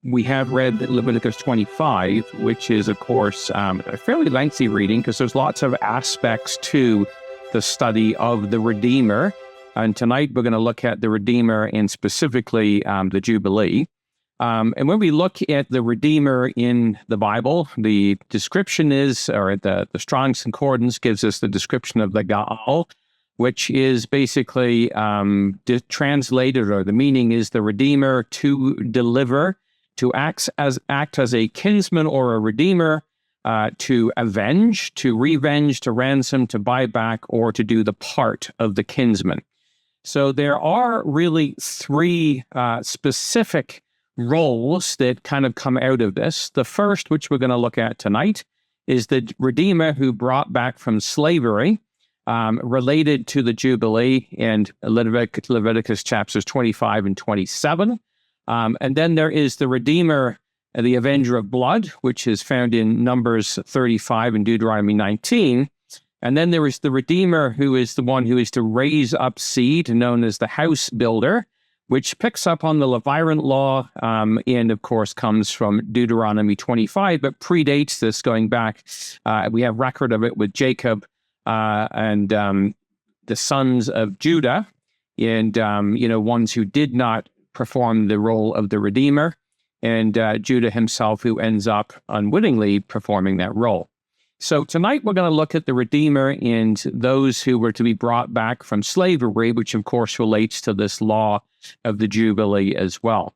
We have read Leviticus 25, which is, of course, a fairly lengthy reading because there's lots of aspects to the study of the Redeemer. And tonight we're going to look at the Redeemer and specifically the Jubilee. And when we look at the Redeemer in the Bible, the description is, or the Strong's Concordance gives us the description of the Gaal, which is basically translated, or the meaning is the Redeemer to deliver, to act as a kinsman or a redeemer, to avenge, to revenge, to ransom, to buy back, or to do the part of the kinsman. So there are really three specific roles that kind of come out of this. The first, which we're going to look at tonight, is the Redeemer who brought back from slavery, related to the Jubilee and Leviticus chapters 25 and 27. And then there is the Redeemer, the Avenger of blood, which is found in Numbers 35 and Deuteronomy 19. And then there is the Redeemer who is the one who is to raise up seed, known as the house builder, which picks up on the Levirate law and, of course, comes from Deuteronomy 25, but predates this going back. We have record of it with Jacob and the sons of Judah, and, ones who did not perform the role of the Redeemer, and Judah himself, who ends up unwittingly performing that role. So tonight we're going to look at the Redeemer and those who were to be brought back from slavery, which of course relates to this law of the Jubilee as well.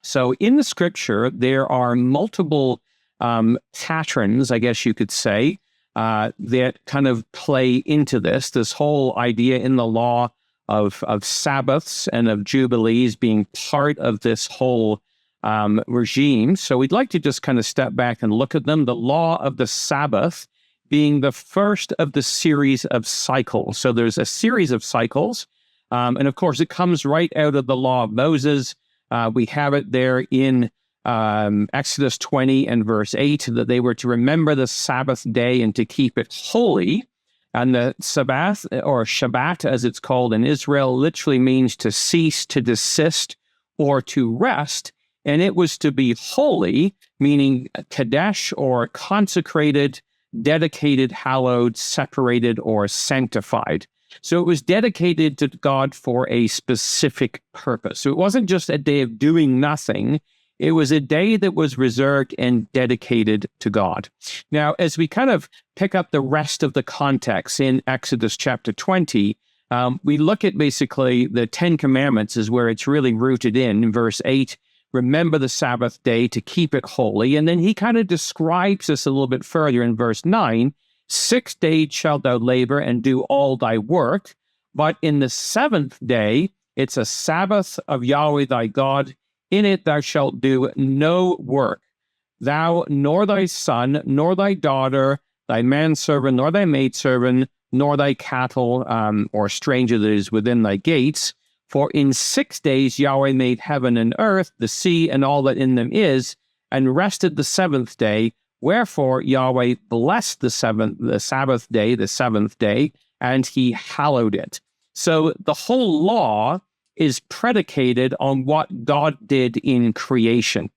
So in the scripture, there are multiple patterns, I guess you could say, that kind of play into this whole idea in the law of Sabbaths and of Jubilees being part of this whole regime. So we'd like to just kind of step back and look at them. The law of the Sabbath being the first of the series of cycles. So there's a series of cycles. And of course, it comes right out of the law of Moses. We have it there in Exodus 20 and verse 8, that they were to remember the Sabbath day and to keep it holy. And the Sabbath, or Shabbat as it's called in Israel, literally means to cease, to desist, or to rest. And it was to be holy, meaning kadesh, or consecrated, dedicated, hallowed, separated, or sanctified. So it was dedicated to God for a specific purpose. So it wasn't just a day of doing nothing. It was a day that was reserved and dedicated to God. Now, as we kind of pick up the rest of the context in Exodus chapter 20, we look at basically the Ten Commandments is where it's really rooted in verse 8, remember the Sabbath day to keep it holy. And then he kind of describes this a little bit further in verse 9, 6 days shalt thou labor and do all thy work, but in the seventh day, it's a Sabbath of Yahweh thy God. In it thou shalt do no work, thou, nor thy son, nor thy daughter, thy manservant, nor thy maidservant, nor thy cattle, or stranger that is within thy gates. For in 6 days Yahweh made heaven and earth, the sea, and all that in them is, and rested the seventh day. Wherefore Yahweh blessed the Sabbath day, the seventh day, and he hallowed it. So the whole law is predicated on what God did in creation.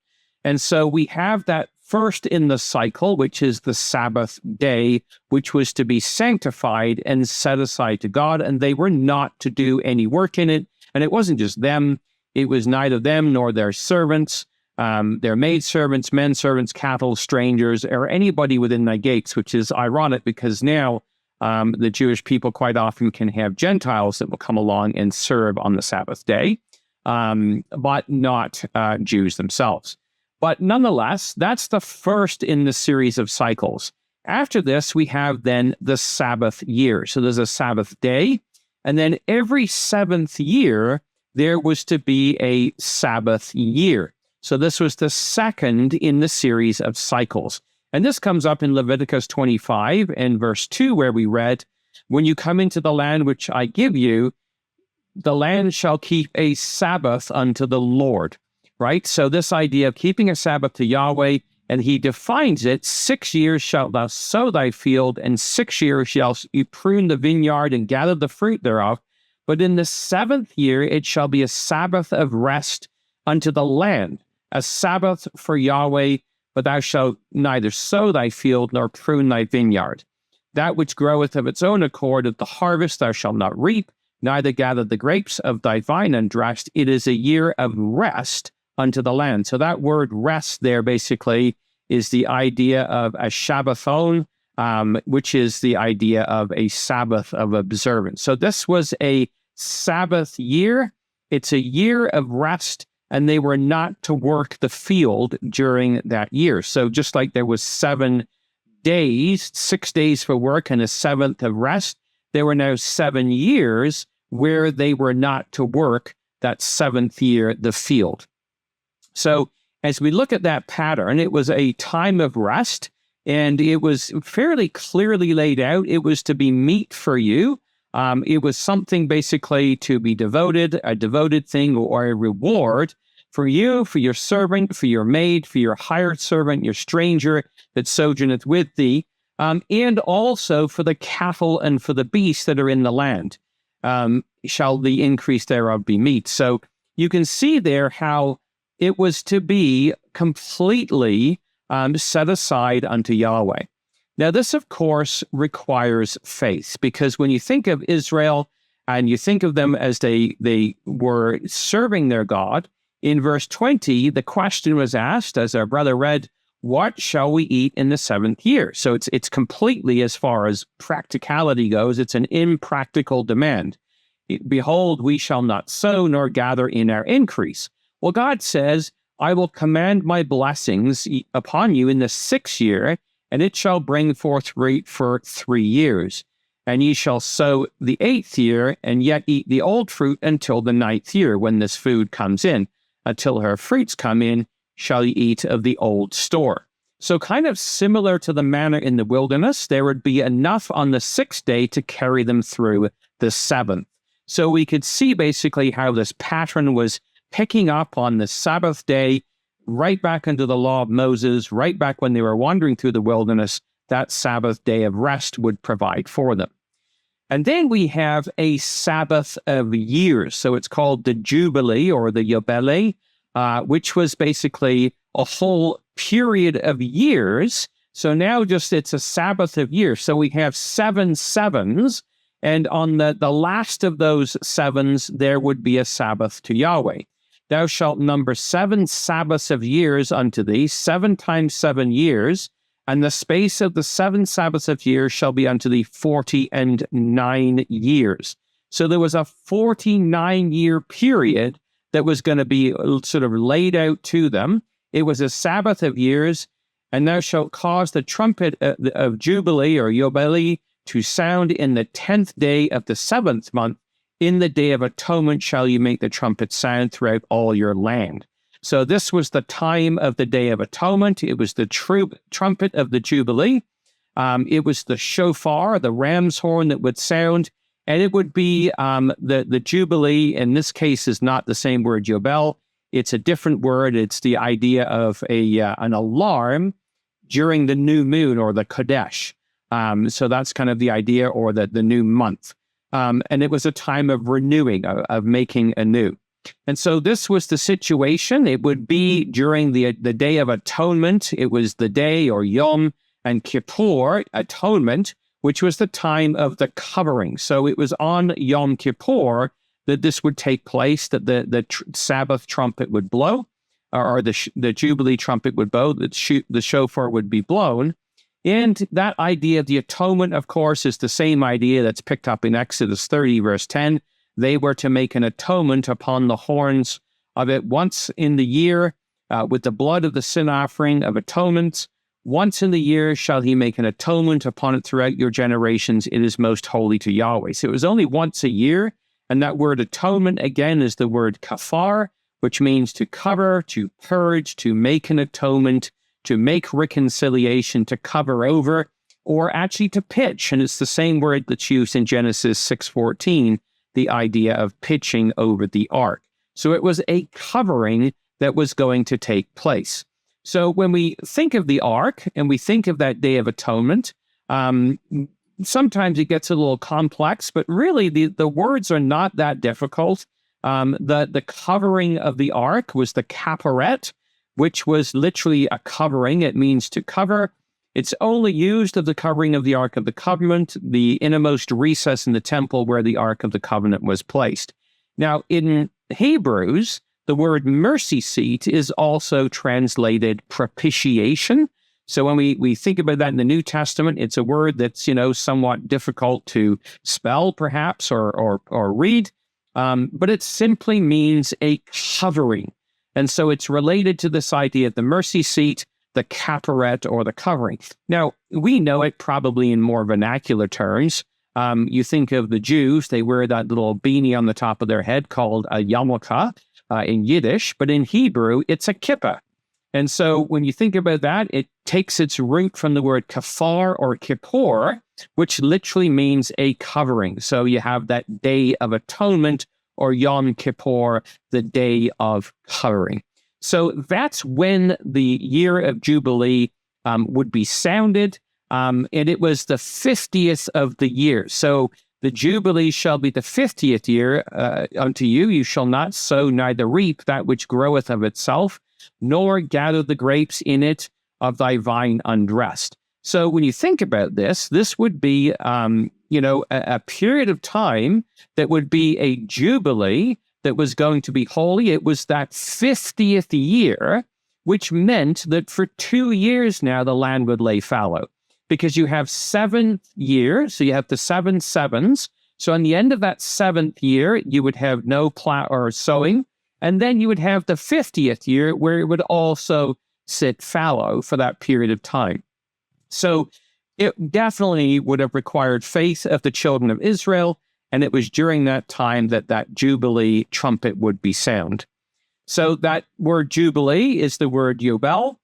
And so we have that first in the cycle, which is the Sabbath day, which was to be sanctified and set aside to God, and they were not to do any work in it. And it wasn't just them, it was neither them nor their servants, their maidservants, men servants, cattle, strangers, or anybody within thy gates, which is ironic because now the Jewish people quite often can have Gentiles that will come along and serve on the Sabbath day, but not Jews themselves. But nonetheless, that's the first in the series of cycles. After this, we have then the Sabbath year. So there's a Sabbath day, and then every seventh year, there was to be a Sabbath year. So this was the second in the series of cycles. And this comes up in Leviticus 25 and verse 2, where we read, when you come into the land which I give you, the land shall keep a Sabbath unto the Lord, right? So this idea of keeping a Sabbath to Yahweh, and he defines it, 6 years shalt thou sow thy field, and 6 years shalt you prune the vineyard and gather the fruit thereof. But in the seventh year it shall be a Sabbath of rest unto the land, a Sabbath for Yahweh, but thou shalt neither sow thy field nor prune thy vineyard. That which groweth of its own accord at the harvest thou shalt not reap, neither gather the grapes of thy vine undressed. It is a year of rest unto the land. So that word rest there basically is the idea of a Shabbathon, which is the idea of a Sabbath of observance. So this was a Sabbath year. It's a year of rest, and they were not to work the field during that year. So just like there was 7 days, 6 days for work and a 7th of rest, there were now 7 years where they were not to work that 7th year, the field. So as we look at that pattern, it was a time of rest, and it was fairly clearly laid out. It was to be meat for you. It was something basically to be devoted, a devoted thing or a reward for you, for your servant, for your maid, for your hired servant, your stranger that sojourneth with thee, and also for the cattle and for the beasts that are in the land. Shall the increase thereof be meat. So you can see there how it was to be completely set aside unto Yahweh. Now, this, of course, requires faith, because when you think of Israel and you think of them as they were serving their God, in verse 20, the question was asked, as our brother read, what shall we eat in the 7th year? So it's completely, as far as practicality goes, it's an impractical demand. Behold, we shall not sow nor gather in our increase. Well, God says, I will command my blessings upon you in the 6th year, and it shall bring forth fruit for 3 years. And ye shall sow the 8th year, and yet eat the old fruit until the 9th year, when this food comes in. Until her fruits come in, shall ye eat of the old store. So kind of similar to the manna in the wilderness, there would be enough on the 6th day to carry them through the 7th. So we could see basically how this pattern was picking up on the Sabbath day, right back into the law of Moses, right back when they were wandering through the wilderness. That Sabbath day of rest would provide for them. And then we have a Sabbath of years. So it's called the Jubilee or the Jubilee, which was basically a whole period of years. So now just it's a Sabbath of years. So we have 7 sevens, and on the last of those sevens, there would be a Sabbath to Yahweh. Thou shalt number 7 Sabbaths of years unto thee, 7 times 7 years, and the space of the 7 Sabbaths of years shall be unto thee 49 years. So there was a 49-year period that was going to be sort of laid out to them. It was a Sabbath of years, and thou shalt cause the trumpet of Jubilee or Jubilee to sound in the 10th day of the 7th month. In the day of atonement shall you make the trumpet sound throughout all your land. So this was the time of the Day of Atonement. It was the trumpet of the Jubilee. It was the shofar, the ram's horn that would sound, and it would be the Jubilee. In this case, is not the same word Yobel. It's a different word. It's the idea of an alarm during the new moon or the Kodesh. So that's kind of the idea, or the new month. And it was a time of renewing, of making anew. And so this was the situation. It would be during the Day of Atonement. It was the day, or Yom and Kippur, atonement, which was the time of the covering. So it was on Yom Kippur that this would take place, that the Sabbath trumpet would blow, or the Jubilee trumpet would blow, the shofar would be blown. And that idea of the atonement, of course, is the same idea that's picked up in Exodus 30, verse 10. They were to make an atonement upon the horns of it once in the year with the blood of the sin offering of atonement. Once in the year shall he make an atonement upon it throughout your generations. It is most holy to Yahweh. So it was only once a year. And that word atonement, again, is the word kafar, which means to cover, to purge, to make an atonement, to make reconciliation, to cover over, or actually to pitch. And it's the same word that's used in Genesis 6:14, the idea of pitching over the ark. So it was a covering that was going to take place. So when we think of the ark and we think of that Day of Atonement, sometimes it gets a little complex, but really the words are not that difficult. The covering of the ark was the kaparet, which was literally a covering. It means to cover. It's only used of the covering of the Ark of the Covenant, the innermost recess in the temple where the Ark of the Covenant was placed. Now, in Hebrews, the word mercy seat is also translated propitiation. So when we think about that in the New Testament, it's a word that's, somewhat difficult to spell, perhaps, or read. But it simply means a covering. And so it's related to this idea of the mercy seat, the caperet, or the covering. Now, we know it probably in more vernacular terms. You think of the Jews, they wear that little beanie on the top of their head called a yarmulke in Yiddish, but in Hebrew, it's a kippah. And so when you think about that, it takes its root from the word kafar or kippur, which literally means a covering. So you have that Day of Atonement, or Yom Kippur, the Day of Covering. So that's when the year of Jubilee would be sounded, and it was the 50th of the year. So the Jubilee shall be the 50th year unto you. You shall not sow neither reap that which groweth of itself, nor gather the grapes in it of thy vine undressed. So when you think about this, this would be, a period of time that would be a Jubilee that was going to be holy. It was that 50th year, which meant that for 2 years now, the land would lay fallow, because you have 7 years, so you have the 7 sevens. So on the end of that 7th year, you would have no plow or sowing, and then you would have the 50th year where it would also sit fallow for that period of time. So it definitely would have required faith of the children of Israel, and it was during that time that that Jubilee trumpet would be sound. So that word Jubilee is the word Yobel.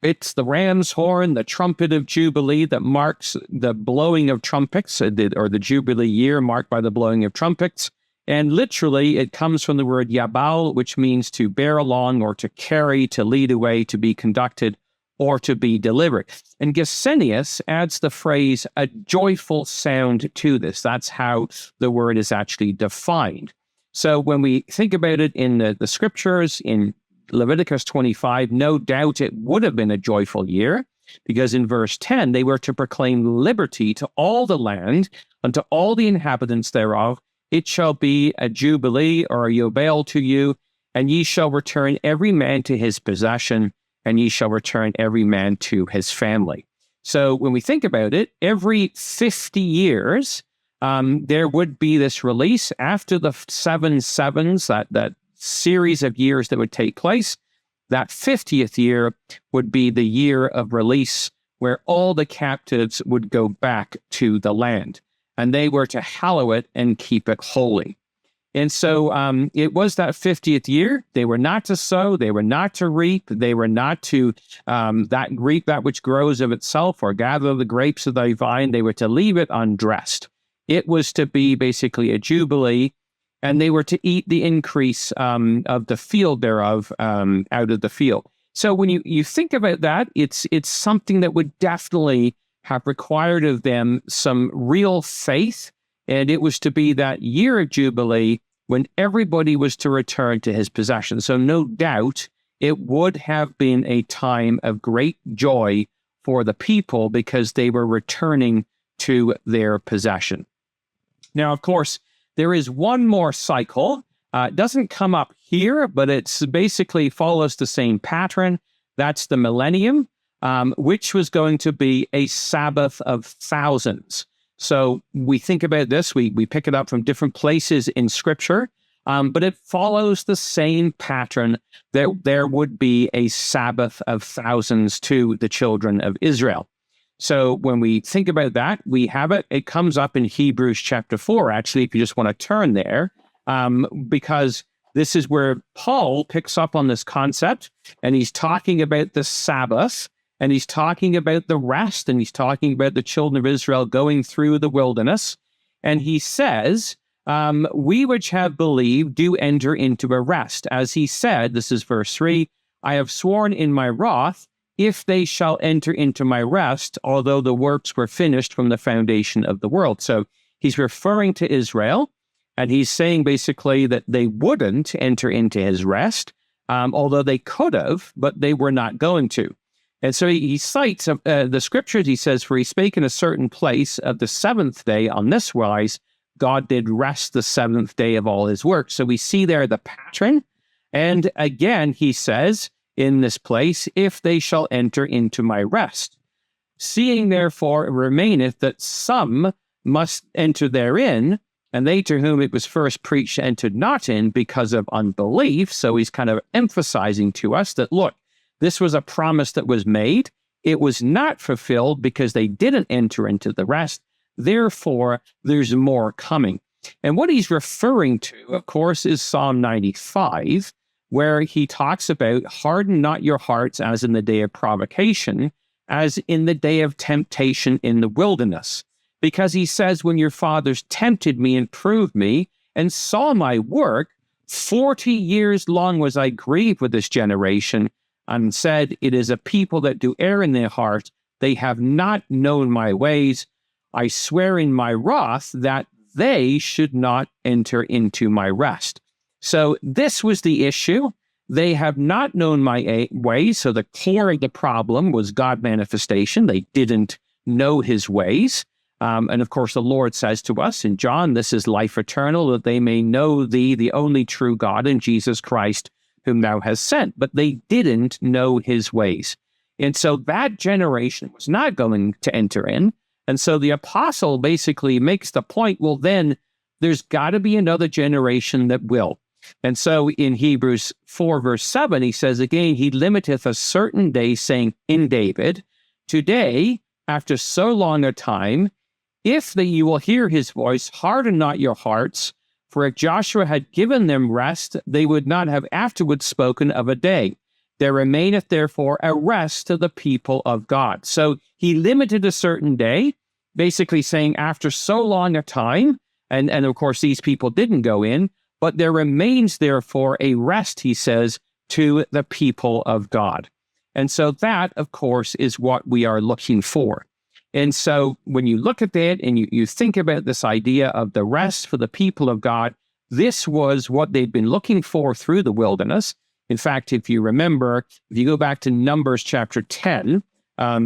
It's the ram's horn, the trumpet of Jubilee that marks the blowing of trumpets, or the Jubilee year marked by the blowing of trumpets. And literally, it comes from the word Yabal, which means to bear along or to carry, to lead away, to be conducted, or to be delivered. And Gesenius adds the phrase, a joyful sound to this. That's how the word is actually defined. So when we think about it in the scriptures, in Leviticus 25, no doubt it would have been a joyful year, because in verse 10, they were to proclaim liberty to all the land, unto all the inhabitants thereof. It shall be a jubilee or a yobel to you, and ye shall return every man to his possession, and ye shall return every man to his family. So when we think about it, every 50 years, there would be this release after the 7 sevens, that series of years that would take place. That 50th year would be the year of release, where all the captives would go back to the land, and they were to hallow it and keep it holy. And so it was that 50th year. They were not to sow, they were not to reap, they were not to reap that which grows of itself, or gather the grapes of thy vine. They were to leave it undressed. It was to be basically a jubilee, and they were to eat the increase of the field thereof out of the field. So when you think about that, it's something that would definitely have required of them some real faith. And it was to be that year of Jubilee when everybody was to return to his possession. So no doubt it would have been a time of great joy for the people, because they were returning to their possession. Now, of course, there is one more cycle. It doesn't come up here, but it's basically follows the same pattern. That's the millennium, which was going to be a Sabbath of thousands. So we think about this, we pick it up from different places in Scripture, but it follows the same pattern that there would be a Sabbath of thousands to the children of Israel. So when we think about that, we have it. It comes up in Hebrews chapter 4, actually, if you just want to turn there, because this is where Paul picks up on this concept, and he's talking about the Sabbath, and he's talking about the rest, and he's talking about the children of Israel going through the wilderness. And he says, we which have believed do enter into a rest. As he said, this is verse 3, I have sworn in my wrath, if they shall enter into my rest, although the works were finished from the foundation of the world. So he's referring to Israel, and he's saying basically that they wouldn't enter into his rest. although they could have, but they were not going to. And so he cites the scriptures. He says, "For he spake in a certain place of the seventh day on this wise, God did rest the seventh day of all his work." So we see there the pattern. And again, he says in this place, "If they shall enter into my rest. Seeing therefore it remaineth that some must enter therein, and they to whom it was first preached entered not in because of unbelief." So he's kind of emphasizing to us that, look, this was a promise that was made. It was not fulfilled because they didn't enter into the rest. Therefore, there's more coming. And what he's referring to, of course, is Psalm 95, where he talks about harden not your hearts as in the day of provocation, as in the day of temptation in the wilderness. Because he says, when your fathers tempted me and proved me and saw my work, 40 years long was I grieved with this generation, and said, it is a people that do err in their heart. They have not known my ways. I swear in my wrath that they should not enter into my rest. So this was the issue. They have not known my ways. So the core of the problem was God manifestation. They didn't know his ways. And of course, the Lord says to us in John, this is life eternal, that they may know thee, the only true God, and Jesus Christ, whom thou hast sent. But they didn't know his ways. And so that generation was not going to enter in. And so the apostle basically makes the point, well, then there's got to be another generation that will. And so in Hebrews 4, verse 7, he says again, he limiteth a certain day, saying in David, today, after so long a time, if that you will hear his voice, harden not your hearts, for if Joshua had given them rest, they would not have afterwards spoken of a day. There remaineth therefore a rest to the people of God. So he limited a certain day, basically saying after so long a time, and of course these people didn't go in, but there remains therefore a rest, he says, to the people of God. And so that, of course, is what we are looking for. And so when you look at that and you think about this idea of the rest for the people of God, this was what they'd been looking for through the wilderness. In fact, if you remember, if you go back to Numbers chapter 10,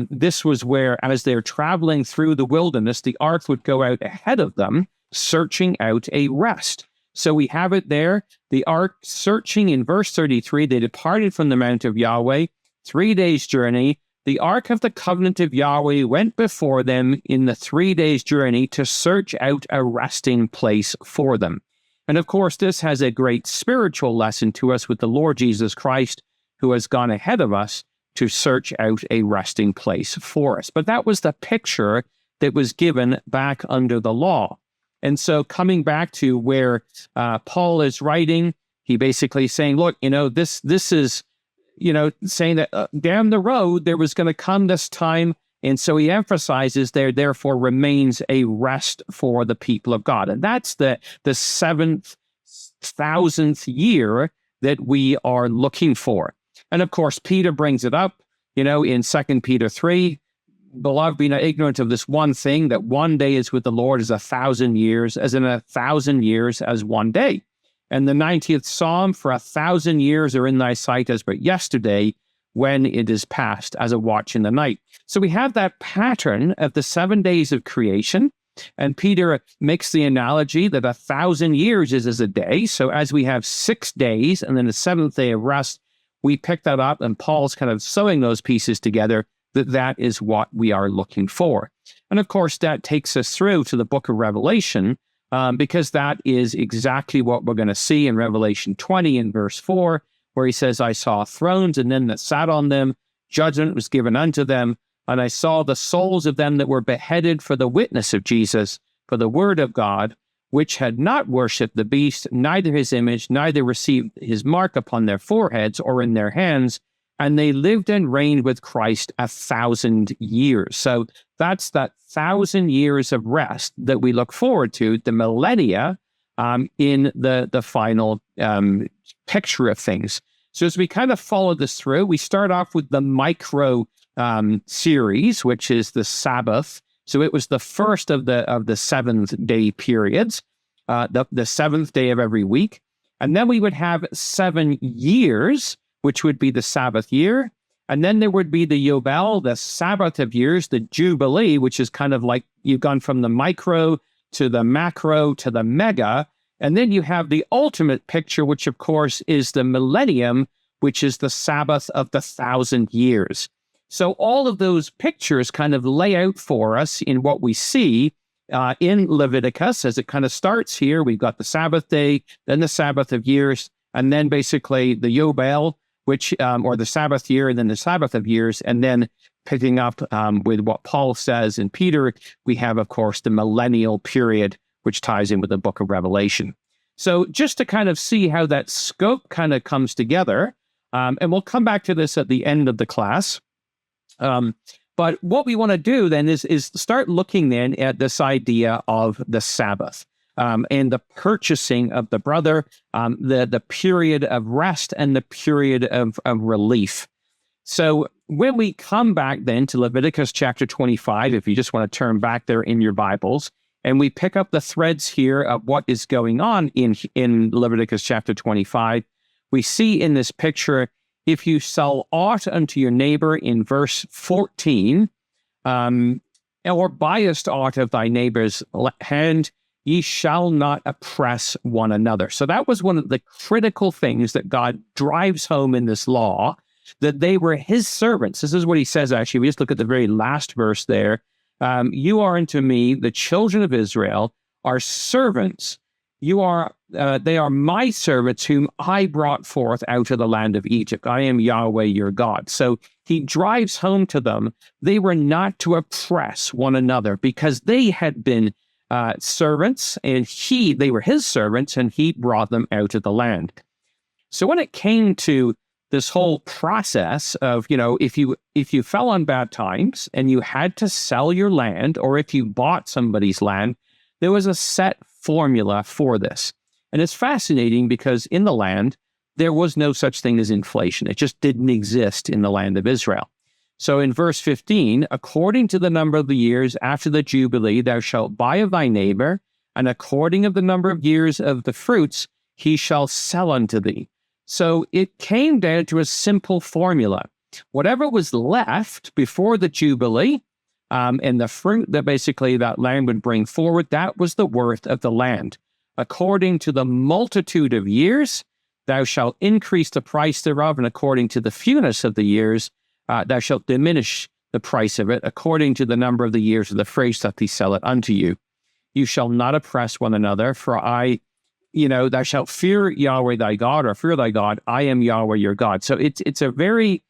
this was where, as they're traveling through the wilderness, the ark would go out ahead of them, searching out a rest. So we have it there, the ark searching in verse 33, they departed from the mount of Yahweh, 3 days' journey. The ark of the covenant of Yahweh went before them in the 3 days' journey to search out a resting place for them. And of course, this has a great spiritual lesson to us with the Lord Jesus Christ, who has gone ahead of us to search out a resting place for us. But that was the picture that was given back under the law. And so coming back to where Paul is writing, he basically saying, look, this is, saying that down the road, there was going to come this time. And so he emphasizes there, therefore remains a rest for the people of God. And that's the 7,000th year that we are looking for. And of course, Peter brings it up, in 2 Peter 3, beloved, be not ignorant of this one thing, that one day is with the Lord as 1,000 years, as in 1,000 years as one day. And the 90th Psalm, for 1,000 years are in thy sight as but yesterday, when it is past as a watch in the night. So we have that pattern of the 7 days of creation. And Peter makes the analogy that 1,000 years is as a day. So as we have 6 days and then the seventh day of rest, we pick that up, and Paul's kind of sewing those pieces together, that is what we are looking for. And of course, that takes us through to the book of Revelation, because that is exactly what we're going to see in Revelation 20 in verse 4, where he says, I saw thrones and them that sat on them, judgment was given unto them, and I saw the souls of them that were beheaded for the witness of Jesus, for the word of God, which had not worshipped the beast, neither his image, neither received his mark upon their foreheads or in their hands, and they lived and reigned with Christ 1,000 years. So that's that 1,000 years of rest that we look forward to, the millennia, in the final picture of things. So as we kind of follow this through, we start off with the micro series, which is the Sabbath. So it was the first of the 7 day periods, the seventh day of every week. And then we would have 7 years, which would be the Sabbath year. And then there would be the Yobel, the Sabbath of years, the Jubilee, which is kind of like you've gone from the micro to the macro to the mega. And then you have the ultimate picture, which of course is the millennium, which is the Sabbath of the 1,000 years. So all of those pictures kind of lay out for us in what we see in Leviticus as it kind of starts here. We've got the Sabbath day, then the Sabbath of years, and then basically the Yobel, which or the Sabbath year, and then the Sabbath of years, and then picking up with what Paul says in Peter, we have, of course, the millennial period, which ties in with the book of Revelation. So just to kind of see how that scope kind of comes together, and we'll come back to this at the end of the class. But what we want to do then is start looking then at this idea of the Sabbath and the purchasing of the brother, the period of rest and the period of relief. So when we come back then to Leviticus chapter 25, if you just want to turn back there in your Bibles, and we pick up the threads here of what is going on in Leviticus chapter 25, we see in this picture, if you sell aught unto your neighbor in verse 14, or buyest aught of thy neighbor's hand, ye shall not oppress one another. So that was one of the critical things that God drives home in this law, that they were his servants. This is what he says, actually. We just look at the very last verse there. You are unto me, the children of Israel, are servants. They are my servants whom I brought forth out of the land of Egypt. I am Yahweh your God. So he drives home to them, they were not to oppress one another because they had been servants and they were his servants and he brought them out of the land. So when it came to this whole process of, if you fell on bad times and you had to sell your land, or if you bought somebody's land, there was a set formula for this. And it's fascinating because in the land, there was no such thing as inflation. It just didn't exist in the land of Israel. So in verse 15, according to the number of the years after the Jubilee, thou shalt buy of thy neighbor, and according of the number of years of the fruits, he shall sell unto thee. So it came down to a simple formula. Whatever was left before the Jubilee, and the fruit that basically that land would bring forward, that was the worth of the land. According to the multitude of years, thou shalt increase the price thereof, and according to the fewness of the years, thou shalt diminish the price of it, according to the number of the years of the phrase that he sell it unto you. You shall not oppress one another, for thou shalt fear Yahweh thy God, or fear thy God. I am Yahweh your God. So it's a very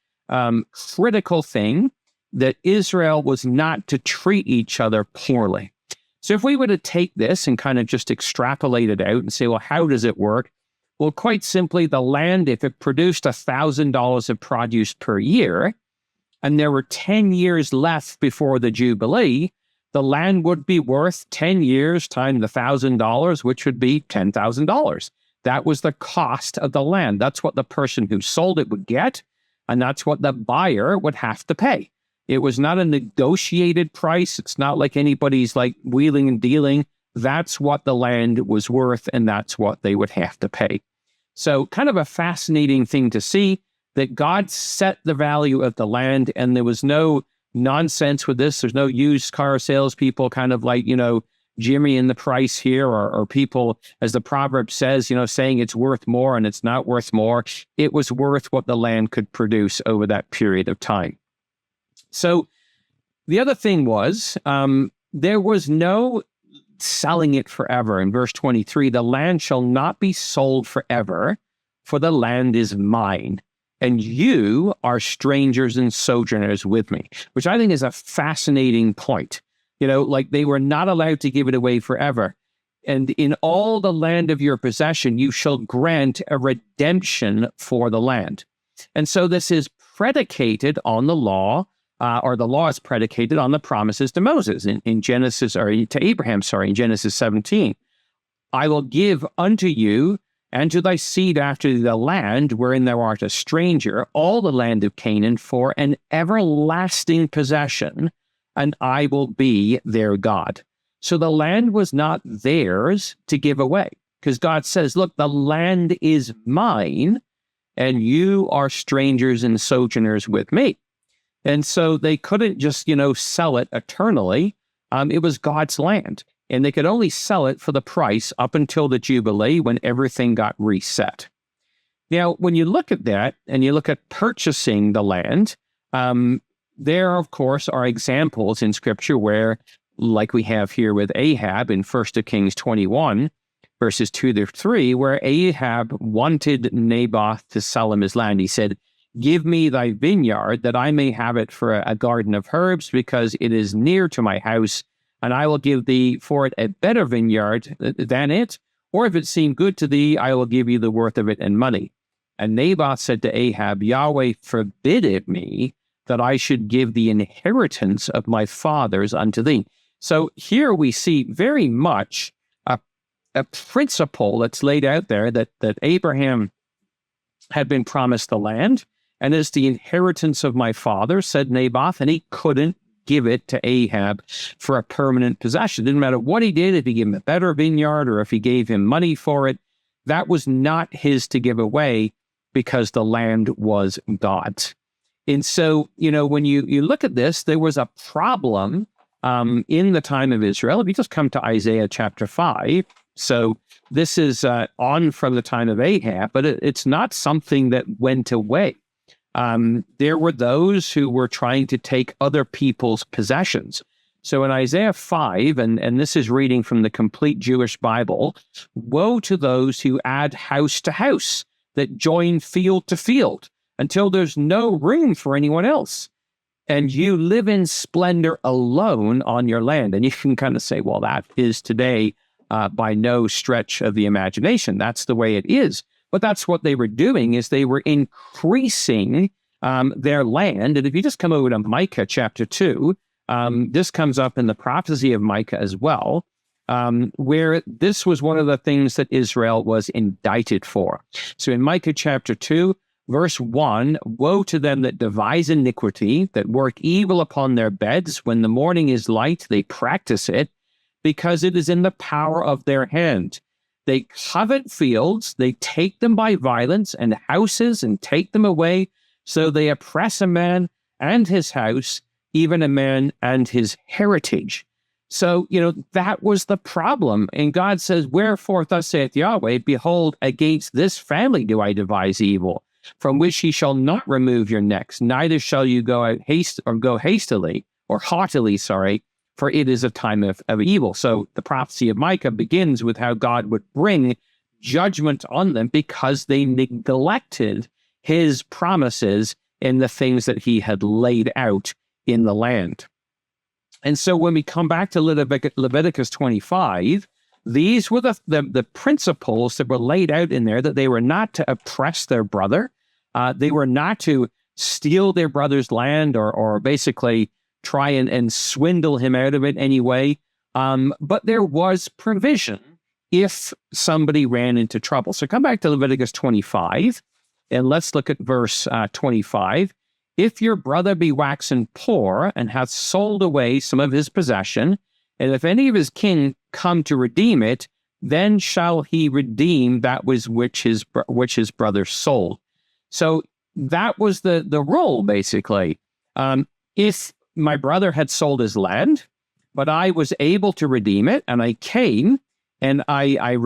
critical thing that Israel was not to treat each other poorly. So if we were to take this and kind of just extrapolate it out and say, well, how does it work? Well, quite simply, the land, if it produced $1,000 of produce per year, and there were 10 years left before the Jubilee, the land would be worth 10 years times $1,000, which would be $10,000. That was the cost of the land. That's what the person who sold it would get, and that's what the buyer would have to pay. It was not a negotiated price. It's not like anybody's like wheeling and dealing. That's what the land was worth, and that's what they would have to pay. So kind of a fascinating thing to see that God set the value of the land, and there was no nonsense with this. There's no used car salespeople kind of like, jimmying the price here, or people, as the proverb says, saying it's worth more and it's not worth more. It was worth what the land could produce over that period of time. So the other thing was, there was no selling it forever. In verse 23, the land shall not be sold forever, for the land is mine, and you are strangers and sojourners with me, which I think is a fascinating point. Like they were not allowed to give it away forever. And in all the land of your possession, you shall grant a redemption for the land. And so this is predicated on the law, or the law is predicated on the promises to Moses in Genesis, or to Abraham, in Genesis 17. I will give unto you and to thy seed after the land wherein thou art a stranger, all the land of Canaan for an everlasting possession, and I will be their God. So the land was not theirs to give away. because God says, look, the land is mine, and you are strangers and sojourners with me. And so they couldn't just, sell it eternally. It was God's land, and they could only sell it for the price up until the Jubilee when everything got reset. Now, when you look at that and you look at purchasing the land, there, of course, are examples in Scripture where, like we have here with Ahab in 1 Kings 21, verses 2-3, where Ahab wanted Naboth to sell him his land. He said, "Give me thy vineyard, that I may have it for a garden of herbs, because it is near to my house, and I will give thee for it a better vineyard than it, or if it seem good to thee, I will give you the worth of it in money." And Naboth said to Ahab, "Yahweh forbid it me, that I should give the inheritance of my fathers unto thee." So here we see very much a principle that's laid out there that Abraham had been promised the land, and is the inheritance of my father, said Naboth, and he couldn't give it to Ahab for a permanent possession. Didn't matter what he did, if he gave him a better vineyard or if he gave him money for it, that was not his to give away, because the land was God's. And so, when you look at this, there was a problem in the time of Israel. If you just come to Isaiah chapter 5, so this is on from the time of Ahab, but it's not something that went away. There were those who were trying to take other people's possessions. So in Isaiah 5, and this is reading from the Complete Jewish Bible, "Woe to those who add house to house, that join field to field, until there's no room for anyone else. And you live in splendor alone on your land." And you can kind of say, well, that is today by no stretch of the imagination. That's the way it is. But that's what they were doing, is they were increasing their land. And if you just come over to Micah chapter 2, this comes up in the prophecy of Micah as well, where this was one of the things that Israel was indicted for. So in Micah chapter 2, verse 1, "Woe to them that devise iniquity, that work evil upon their beds. When the morning is light, they practice it, because it is in the power of their hand. They covet fields, they take them by violence, and houses, and take them away. So they oppress a man and his house, even a man and his heritage." So, that was the problem. And God says, "Wherefore thus saith Yahweh, behold, against this family do I devise evil, from which ye shall not remove your necks, neither shall you go out hastily, or haughtily, for it is a time of evil." So the prophecy of Micah begins with how God would bring judgment on them because they neglected his promises in the things that he had laid out in the land. And so when we come back to Leviticus 25, these were the principles that were laid out in there, that they were not to oppress their brother. They were not to steal their brother's land or basically try and swindle him out of it anyway. But there was provision if somebody ran into trouble. So come back to Leviticus 25, and let's look at verse 25. "If your brother be waxen poor, and hath sold away some of his possession, and if any of his kin come to redeem it, then shall he redeem that which his brother sold." So that was the rule, basically. If my brother had sold his land, but I was able to redeem it, and I came, and I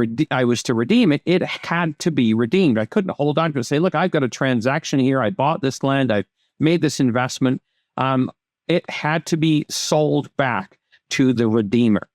was to redeem it, it had to be redeemed. I couldn't hold on to it and say, "Look, I've got a transaction here. I bought this land. I've made this investment." It had to be sold back to the Redeemer.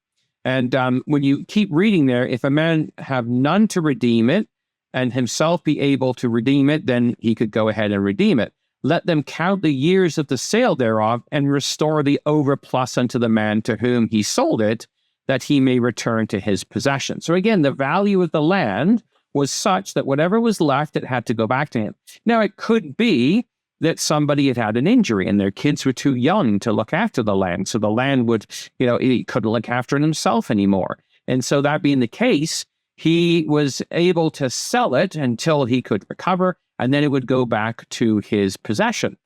And when you keep reading there, "If a man have none to redeem it, and himself be able to redeem it, then he could go ahead and redeem it. Let them count the years of the sale thereof, and restore the overplus unto the man to whom he sold it, that he may return to his possession." So again, the value of the land was such that whatever was left, it had to go back to him. Now, it could be that somebody had had an injury and their kids were too young to look after the land. So the land would, he couldn't look after it himself anymore. And so that being the case, he was able to sell it until he could recover, and then it would go back to his possession.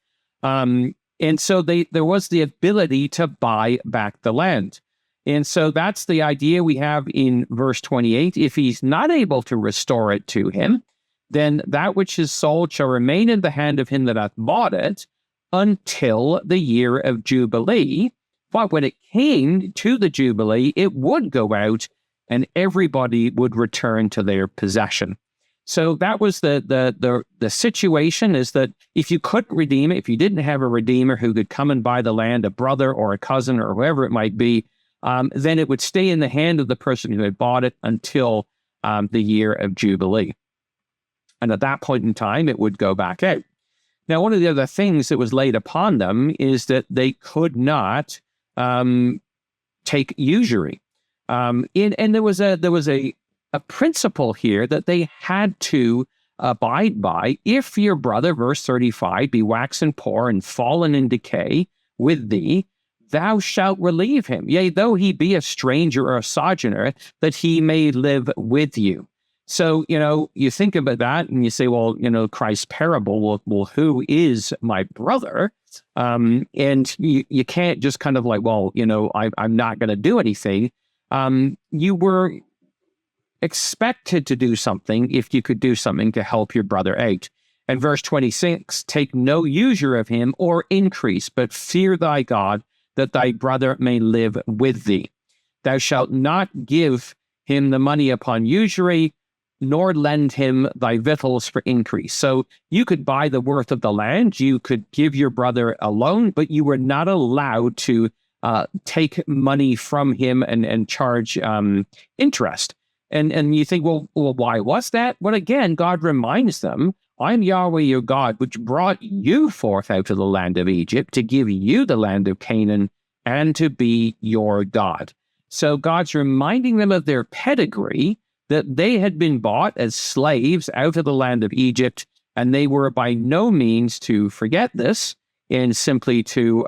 And so there was the ability to buy back the land. And so that's the idea we have in verse 28. If he's not able to restore it to him, then that which is sold shall remain in the hand of him that hath bought it until the year of Jubilee. But when it came to the Jubilee, it would go out and everybody would return to their possession. So that was the situation, is that if you couldn't redeem it, if you didn't have a redeemer who could come and buy the land, a brother or a cousin or whoever it might be, then it would stay in the hand of the person who had bought it until the year of Jubilee. And at that point in time, it would go back out. Now, one of the other things that was laid upon them is that they could not take usury. And there was a principle here that they had to abide by. If your brother, verse 35, be waxen poor and fallen in decay with thee, thou shalt relieve him. Yea, though he be a stranger or a sojourner, that he may live with you. So, you think about that and you say, well, Christ's parable, well, who is my brother? And you can't just kind of like, well, I'm not going to do anything. You were expected to do something if you could do something to help your brother out. And verse 26, take no usury of him or increase, but fear thy God, that thy brother may live with thee. Thou shalt not give him the money upon usury, nor lend him thy victuals for increase. So you could buy the worth of the land, you could give your brother a loan, but you were not allowed to take money from him and charge interest. And you think, well, why was that? Well, again, God reminds them, I'm Yahweh your God, which brought you forth out of the land of Egypt to give you the land of Canaan and to be your God. So God's reminding them of their pedigree, that they had been bought as slaves out of the land of Egypt, and they were by no means to forget this and simply to,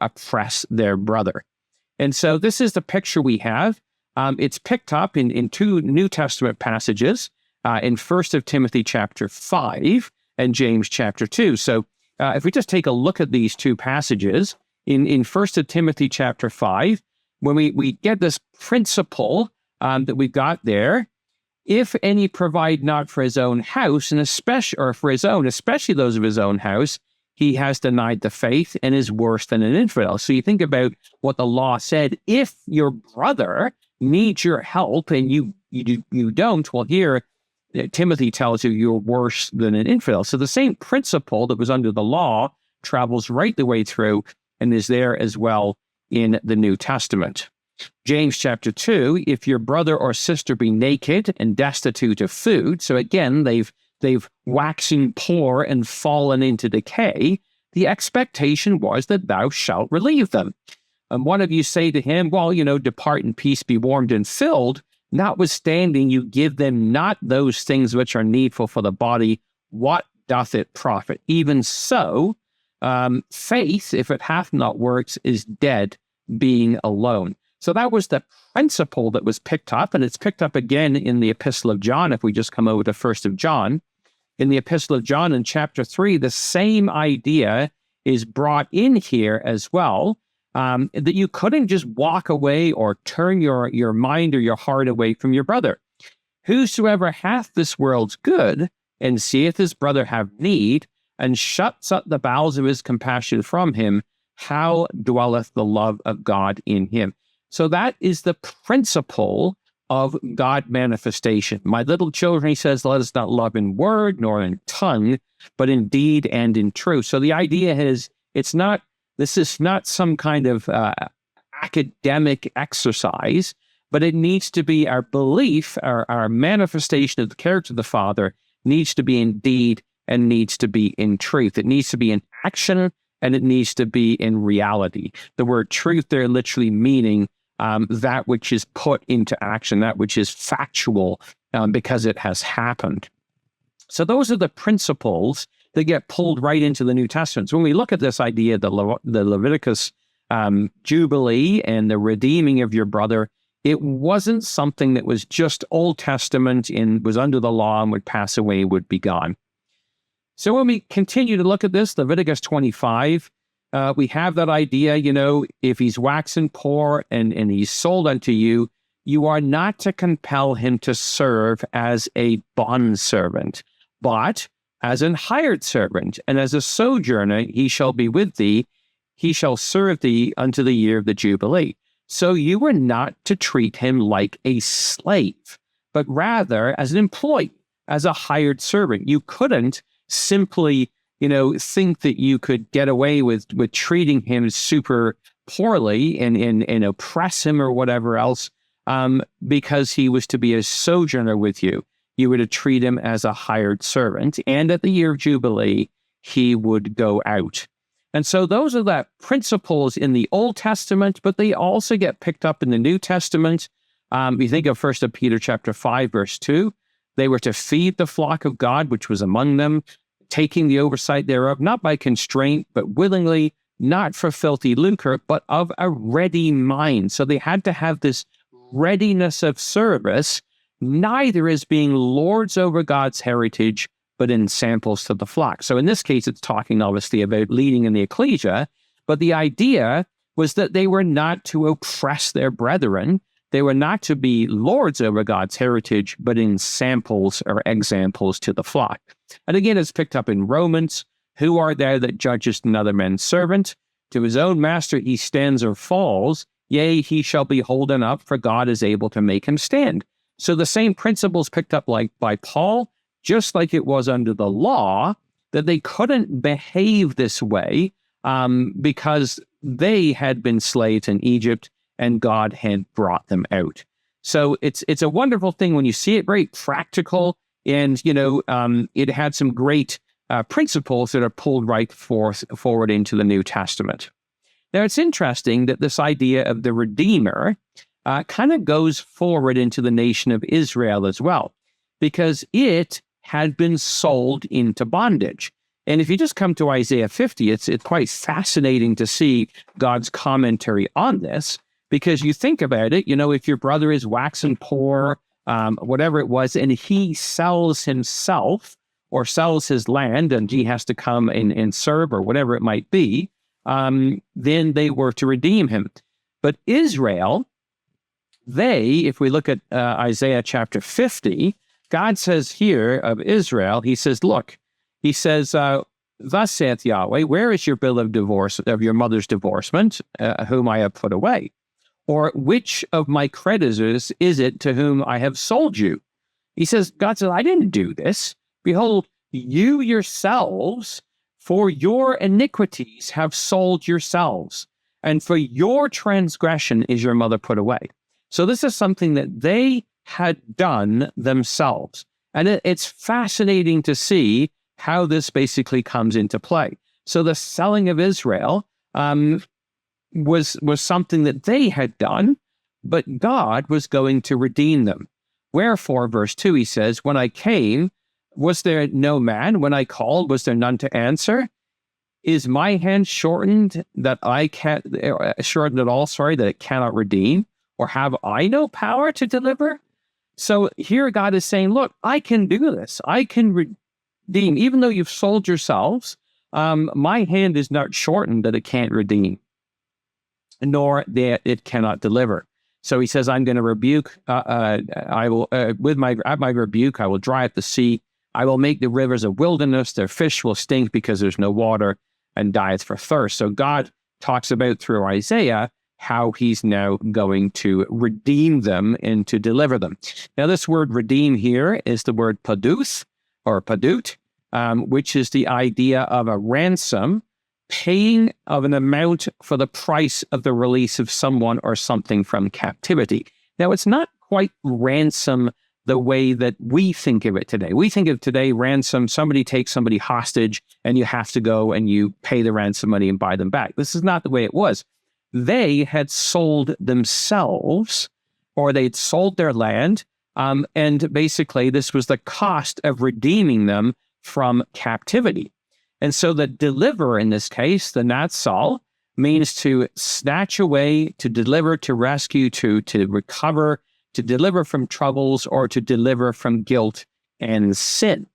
oppress their brother. And so this is the picture we have. It's picked up in two New Testament passages, in 1 Timothy chapter 5 and James chapter 2. So if we just take a look at these two passages, in 1 Timothy chapter 5, when we get this principle that we've got there, if any provide not for his own house, and especially those of his own house, he has denied the faith and is worse than an infidel. So you think about what the law said. If your brother needs your help and you don't, well, here Timothy tells you you're worse than an infidel. So the same principle that was under the law travels right the way through and is there as well in the New Testament. James chapter 2, if your brother or sister be naked and destitute of food, so again, they've waxen poor and fallen into decay, the expectation was that thou shalt relieve them. And one of you say to him, well, depart in peace, be warmed and filled, notwithstanding you give them not those things which are needful for the body, what doth it profit? Even so, faith, if it hath not works, is dead, being alone. So that was the principle that was picked up, and it's picked up again in the Epistle of John, if we just come over to 1 John. In the Epistle of John in chapter 3, the same idea is brought in here as well, that you couldn't just walk away or turn your mind or your heart away from your brother. Whosoever hath this world's good, and seeth his brother have need, and shuts up the bowels of his compassion from him, how dwelleth the love of God in him? So that is the principle of God manifestation. My little children, he says, let us not love in word nor in tongue, but in deed and in truth. So the idea is, this is not some kind of academic exercise, but it needs to be our belief, our manifestation of the character of the Father needs to be in deed and needs to be in truth. It needs to be in action and it needs to be in reality. The word truth there literally meaning that which is put into action, that which is factual because it has happened. So those are the principles that get pulled right into the New Testament. So when we look at this idea, the Leviticus Jubilee and the redeeming of your brother, it wasn't something that was just Old Testament and was under the law and would pass away, would be gone. So when we continue to look at this, Leviticus 25, we have that idea, if he's waxen poor and he's sold unto you, you are not to compel him to serve as a bondservant, but as an hired servant, and as a sojourner he shall be with thee, he shall serve thee unto the year of the Jubilee. So you were not to treat him like a slave, but rather as an employee, as a hired servant. You couldn't simply, think that you could get away with treating him super poorly and oppress him or whatever else, because he was to be a sojourner with you. You were to treat him as a hired servant, and at the year of Jubilee, he would go out. And so those are the principles in the Old Testament, but they also get picked up in the New Testament. You think of 1 Peter chapter 5, verse 2. They were to feed the flock of God, which was among them, taking the oversight thereof, not by constraint, but willingly, not for filthy lucre, but of a ready mind. So they had to have this readiness of service, neither as being lords over God's heritage, but in samples to the flock. So in this case, it's talking obviously about leading in the ecclesia, but the idea was that they were not to oppress their brethren. They were not to be lords over God's heritage, but in samples or examples to the flock. And again, it's picked up in Romans. Who art thou that judgest another man's servant? To his own master he stands or falls. Yea, he shall be holden up, for God is able to make him stand. So the same principles picked up like by Paul, just like it was under the law, that they couldn't behave this way because they had been slaves in Egypt and God had brought them out. So it's a wonderful thing when you see it, very practical, and it had some great principles that are pulled right forward into the New Testament. Now, it's interesting that this idea of the Redeemer kind of goes forward into the nation of Israel as well, because it had been sold into bondage. And if you just come to Isaiah 50, it's quite fascinating to see God's commentary on this, because you think about it, if your brother is waxen poor, whatever it was, and he sells himself or sells his land and he has to come and serve or whatever it might be, then they were to redeem him. But Israel, if we look at Isaiah chapter 50, God says here of Israel, he says, look, he says, thus saith Yahweh, where is your bill of divorce, of your mother's divorcement, whom I have put away? Or which of my creditors is it to whom I have sold you? He says, God says, I didn't do this. Behold, you yourselves, for your iniquities have sold yourselves, and for your transgression is your mother put away. So this is something that they had done themselves. And it's fascinating to see how this basically comes into play. So the selling of Israel was something that they had done, but God was going to redeem them. Wherefore, verse 2, he says, when I came, was there no man? When I called, was there none to answer? Is my hand shortened that I can't, shortened at all, that it cannot redeem? Or have I no power to deliver? So here God is saying, look, I can do this. I can redeem. Even though you've sold yourselves, my hand is not shortened that it can't redeem, nor that it cannot deliver. So he says, I'm going to rebuke, I will, at my rebuke, I will dry up the sea. I will make the rivers a wilderness. Their fish will stink because there's no water, and dieth for thirst. So God talks about through Isaiah how he's now going to redeem them and to deliver them. Now, this word redeem here is the word paduth or padut, which is the idea of a ransom, paying of an amount for the price of the release of someone or something from captivity. Now, it's not quite ransom the way that we think of it today. We think of today ransom, somebody takes somebody hostage and you have to go and you pay the ransom money and buy them back. This is not the way it was. They had sold themselves, or they'd sold their land, and basically this was the cost of redeeming them from captivity. And so the deliverer in this case, the Natsal, means to snatch away, to deliver, to rescue, to recover, to deliver from troubles, or to deliver from guilt and sin.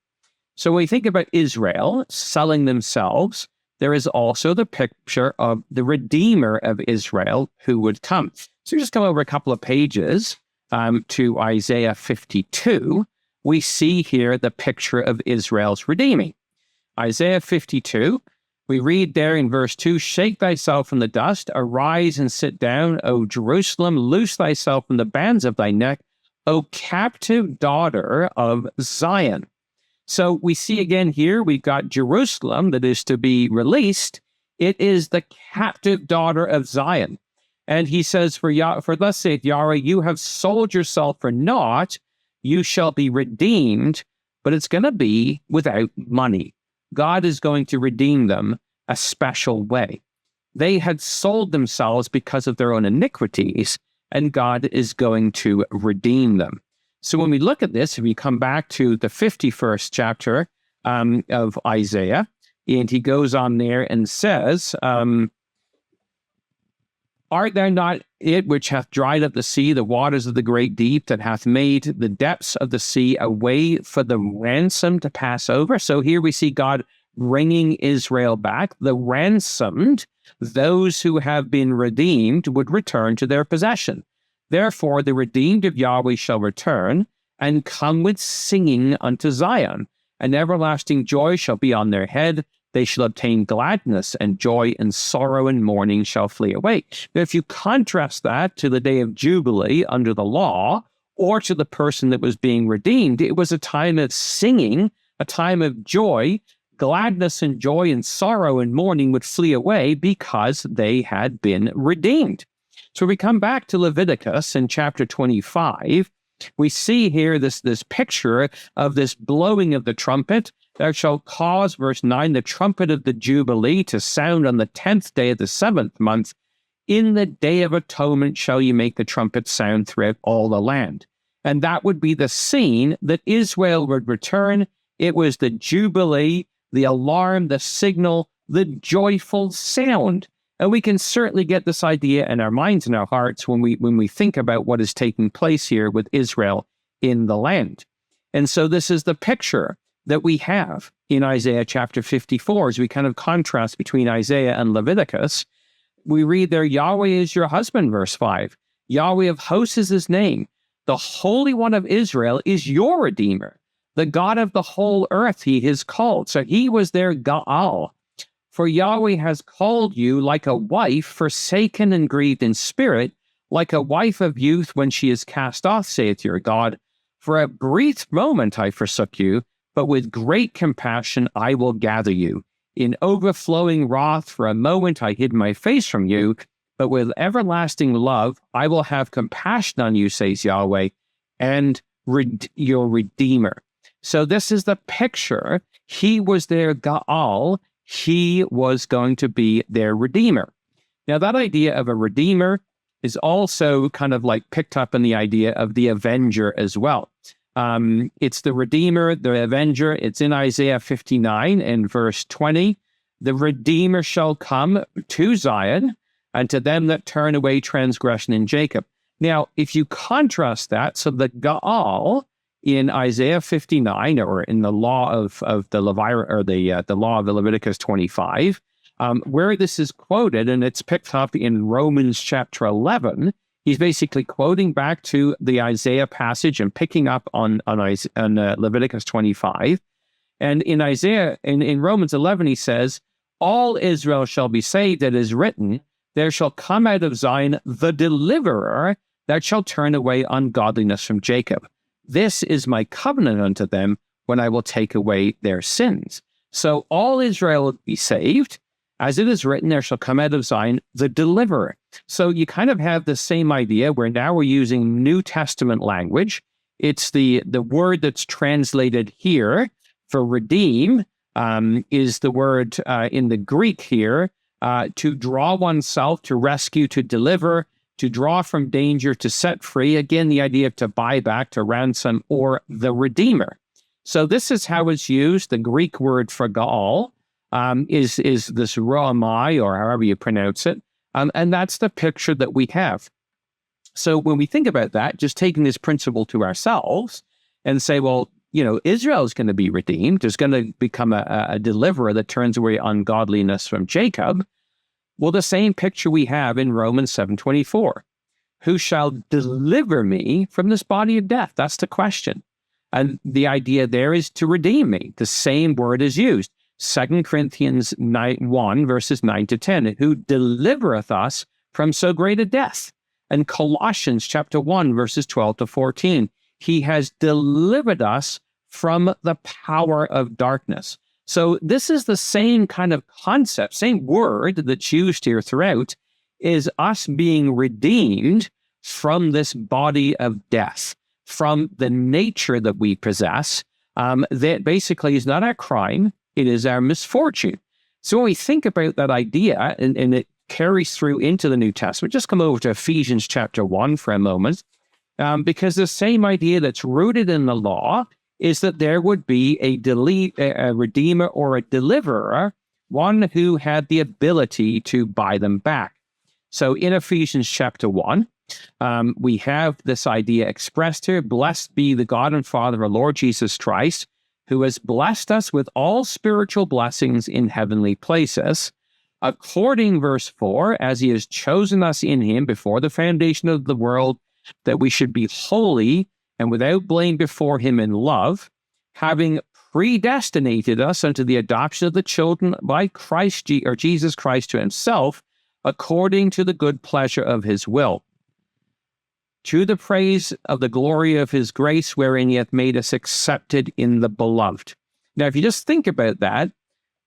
So when we think about Israel selling themselves, there is also the picture of the Redeemer of Israel who would come. So just come over a couple of pages to Isaiah 52. We see here the picture of Israel's redeeming. Isaiah 52, we read there in verse 2, "Shake thyself from the dust, arise and sit down, O Jerusalem, loose thyself from the bands of thy neck, O captive daughter of Zion." So we see again here, we've got Jerusalem that is to be released. It is the captive daughter of Zion. And he says, for thus saith Yahweh, you have sold yourself for naught, you shall be redeemed, but it's going to be without money. God is going to redeem them a special way. They had sold themselves because of their own iniquities, and God is going to redeem them. So when we look at this, if we come back to the 51st chapter of Isaiah, and he goes on there and says, "Art thou not it which hath dried up the sea, the waters of the great deep, that hath made the depths of the sea a way for the ransom to pass over?" So here we see God bringing Israel back. The ransomed, those who have been redeemed, would return to their possession. "Therefore the redeemed of Yahweh shall return, and come with singing unto Zion. An everlasting joy shall be on their head. They shall obtain gladness and joy, and sorrow and mourning shall flee away." Now, if you contrast that to the day of Jubilee under the law, or to the person that was being redeemed, it was a time of singing, a time of joy. Gladness and joy and sorrow and mourning would flee away because they had been redeemed. So we come back to Leviticus in chapter 25. We see here this picture of this blowing of the trumpet. "Thou shalt cause," verse 9, "the trumpet of the Jubilee to sound on the 10th day of the 7th month. In the day of atonement shall you make the trumpet sound throughout all the land." And that would be the scene that Israel would return. It was the Jubilee, the alarm, the signal, the joyful sound. And we can certainly get this idea in our minds and our hearts when we think about what is taking place here with Israel in the land. And so this is the picture that we have in Isaiah chapter 54 as we kind of contrast between Isaiah and Leviticus. We read there, "Yahweh is your husband," verse 5. "Yahweh of hosts is his name. The Holy One of Israel is your Redeemer. The God of the whole earth he is called." So he was their Gaal. "For Yahweh has called you like a wife forsaken and grieved in spirit, like a wife of youth when she is cast off, saith your God. For a brief moment I forsook you, but with great compassion I will gather you. In overflowing wrath for a moment I hid my face from you, but with everlasting love I will have compassion on you, says Yahweh, and your Redeemer." So this is the picture. He was their Gaal. He was going to be their Redeemer. Now, that idea of a Redeemer is also kind of like picked up in the idea of the Avenger as well. It's the Redeemer, the Avenger. It's in Isaiah 59 and verse 20. "The Redeemer shall come to Zion, and to them that turn away transgression in Jacob." Now, if you contrast that, so the Gaal in Isaiah 59, or in the law of the the law of the Leviticus 25, where this is quoted, and it's picked up in Romans chapter 11, he's basically quoting back to the Isaiah passage and picking up on Leviticus 25. And in in Romans 11, he says, "All Israel shall be saved," it is written, "there shall come out of Zion the deliverer that shall turn away ungodliness from Jacob. This is my covenant unto them when I will take away their sins." So all Israel will be saved. As it is written, there shall come out of Zion the deliverer. So you kind of have the same idea where now we're using New Testament language. It's the word that's translated here for redeem is the word in the Greek here, to draw oneself, to rescue, to deliver, to draw from danger, to set free. Again, the idea of to buy back, to ransom, or the Redeemer. So this is how it's used. The Greek word for Gaal is this Roamai, or however you pronounce it. And that's the picture that we have. So when we think about that, just taking this principle to ourselves and say, well, Israel is going to be redeemed. There's going to become a deliverer that turns away ungodliness from Jacob. Well, the same picture we have in Romans 7:24. Who shall deliver me from this body of death? That's the question. And the idea there is to redeem me. The same word is used. 2 Corinthians 1, verses 9 to 10. Who delivereth us from so great a death? And Colossians chapter 1, verses 12 to 14. He has delivered us from the power of darkness. So this is the same kind of concept, same word that's used here throughout, is us being redeemed from this body of death, from the nature that we possess, that basically is not our crime, it is our misfortune. So when we think about that idea, and it carries through into the New Testament, just come over to Ephesians chapter 1 for a moment, because the same idea that's rooted in the law is that there would be a redeemer or a deliverer, one who had the ability to buy them back. So in Ephesians chapter 1, we have this idea expressed here. Blessed be the God and Father of our Lord Jesus Christ, who has blessed us with all spiritual blessings in heavenly places, according, verse 4, as he has chosen us in him before the foundation of the world, that we should be holy and without blame before him in love, having predestinated us unto the adoption of the children by Jesus Christ to himself, according to the good pleasure of his will, to the praise of the glory of his grace, wherein he hath made us accepted in the beloved. Now, if you just think about that,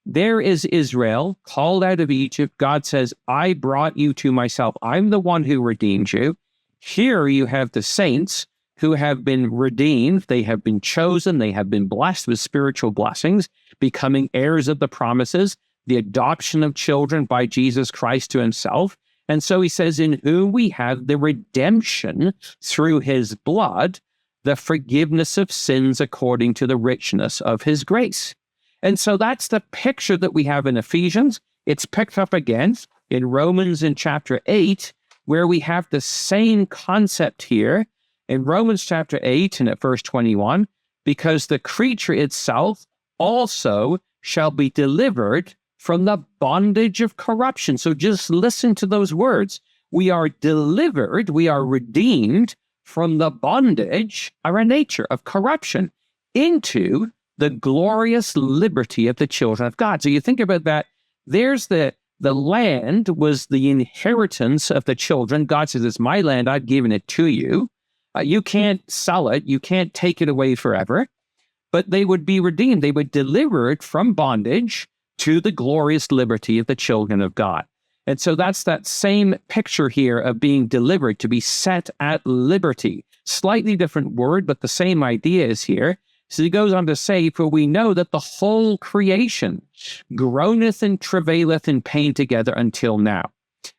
there is Israel called out of Egypt. God says, I brought you to myself. I'm the one who redeemed you. Here you have the saints who have been redeemed. They have been chosen. They have been blessed with spiritual blessings, becoming heirs of the promises, the adoption of children by Jesus Christ to himself. And so he says, in whom we have the redemption through his blood, the forgiveness of sins according to the richness of his grace. And so that's the picture that we have in Ephesians. It's picked up again in Romans in chapter 8, where we have the same concept here in Romans chapter 8 and at verse 21, because the creature itself also shall be delivered from the bondage of corruption. So just listen to those words. We are delivered, we are redeemed from the bondage of our nature of corruption into the glorious liberty of the children of God. So you think about that. There's the land was the inheritance of the children. God says, it's my land, I've given it to you. You can't sell it, you can't take it away forever. But they would be redeemed. They would deliver it from bondage to the glorious liberty of the children of God. And so that's that same picture here of being delivered, to be set at liberty. Slightly different word, but the same idea is here. So he goes on to say, for we know that the whole creation groaneth and travaileth in pain together until now.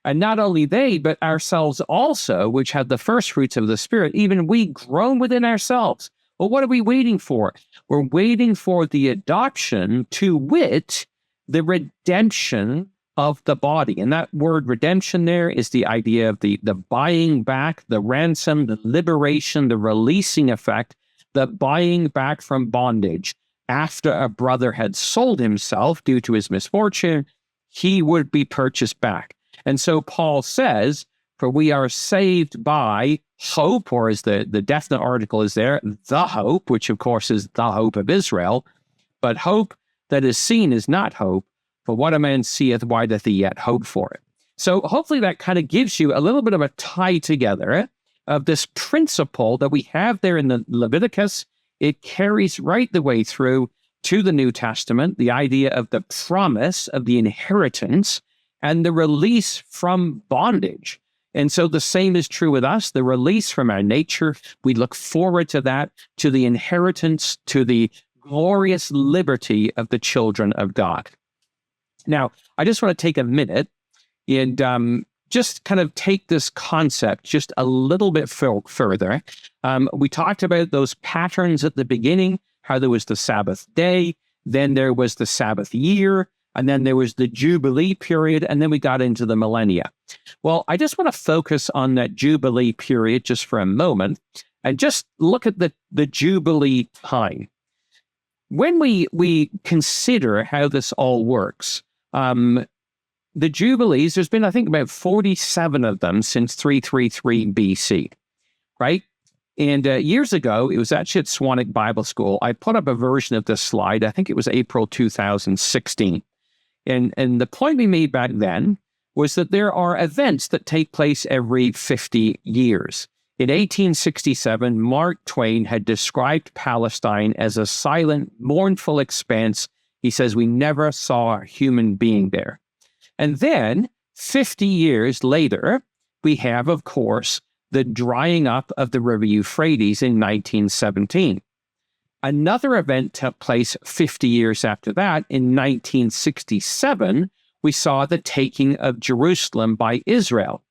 And not only they, but ourselves also, which have the first fruits of the Spirit, even we groan within ourselves. Well, what are we waiting for? We're waiting for the adoption, to wit, the redemption of the body. And that word redemption there is the idea of the buying back, the ransom, the liberation, the releasing effect, the buying back from bondage. After a brother had sold himself due to his misfortune, he would be purchased back. And so Paul says, for we are saved by hope, or as the definite article is there, the hope, which of course is the hope of Israel. But hope that is seen is not hope, for what a man seeth, why doth he yet hope for it? So hopefully that kind of gives you a little bit of a tie together of this principle that we have there in the Leviticus. It carries right the way through to the New Testament, the idea of the promise of the inheritance and the release from bondage. And so the same is true with us, the release from our nature. We look forward to that, to the inheritance, to the glorious liberty of the children of God. Now, I just want to take a minute and just kind of take this concept just a little bit further. We talked about those patterns at the beginning, how there was the Sabbath day, then there was the Sabbath year, and then there was the Jubilee period, and then we got into the millennia. Well, I just want to focus on that Jubilee period just for a moment and just look at the Jubilee time. when we consider how this all works, the Jubilees, there's been, I think, about 47 of them since 333 BC, right? And years ago, it was actually at Swanwick Bible School. I put up a version of this slide. I think it was April 2016. And the point we made back then was that there are events that take place every 50 years. In 1867, Mark Twain had described Palestine as a silent, mournful expanse. He says, we never saw a human being there. And then 50 years later, we have, of course, the drying up of the river Euphrates in 1917. Another event took place 50 years after that. In 1967, we saw the taking of Jerusalem by Israel.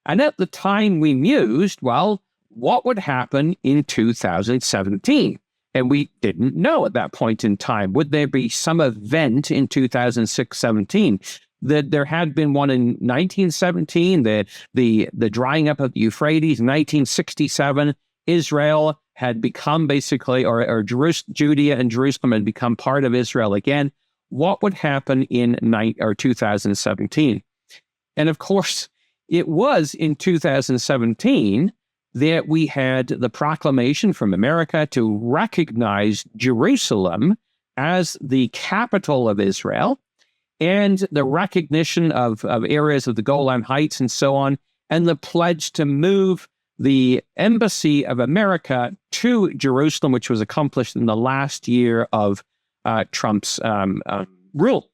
And at the time we mused, well, what would happen in 2017? And we didn't know at that point in time. Would there be some event in 2006-17? That there had been one in 1917, the drying up of the Euphrates. In 1967, Israel had become basically, or Judea and Jerusalem had become part of Israel again. What would happen in 2017? And of course, it was in 2017 that we had the proclamation from America to recognize Jerusalem as the capital of Israel, and the recognition of areas of the Golan Heights and so on, and the pledge to move the embassy of America to Jerusalem, which was accomplished in the last year of Trump's rule.